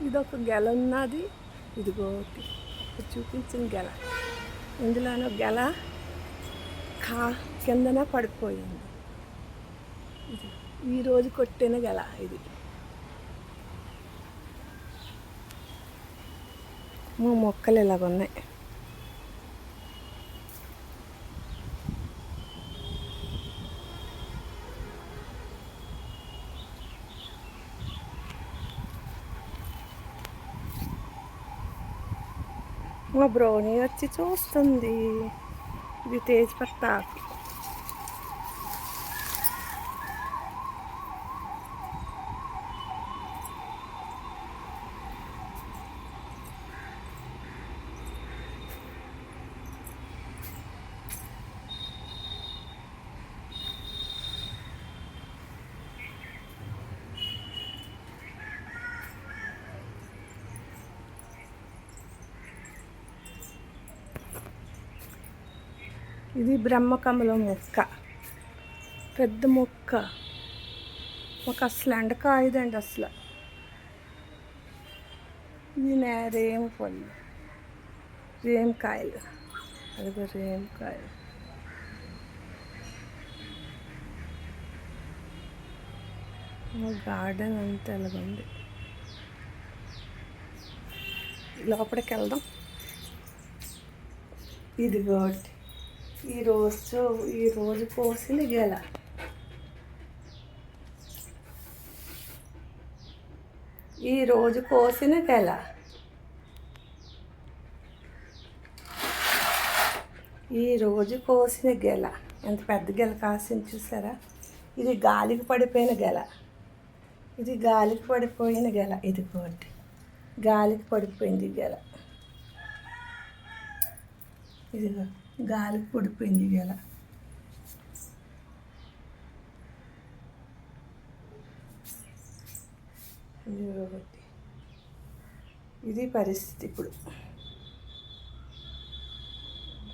ఇదొక గెల ఉన్నది. ఇదిగో చూపించిన గెల, ఇందులోనూ గెల కిందన పడిపోయింది. ఇది ఈరోజు కొట్టిన గెల. ఇది మొక్కలు ఇలాగున్నాయి. మా బ్రౌనీ వచ్చి చూస్తుంది. ఇది తేజ్పత్తా ఆకు. ఇది బ్రహ్మకమలం మొక్క, పెద్ద మొక్క. ఒక అసలు ఎండకాయదండి అసలు. ఇది రేము పళ్ళు, రేమకాయలు. అదిగో రేమకాయలు. గార్డెన్ అంతా ఎలాగుంది. లోపలికి వెళ్దాం. ఇదిగోటి ఈరోజు కోసిన గెల. ఈరోజు కోసిన గెల. ఈరోజు కోసిన గెల. ఎంత పెద్ద గెల కాసింది చూసారా. ఇది గాలికి పడిపోయిన గెల. ఇది గాలికి పడిపోయిన గెల. ఇదిగోటి గాలికి పడిపోయింది గెల. ఇదిగో గాలికి పడిపోయింది గెల. ఇది పరిస్థితి ఇప్పుడు.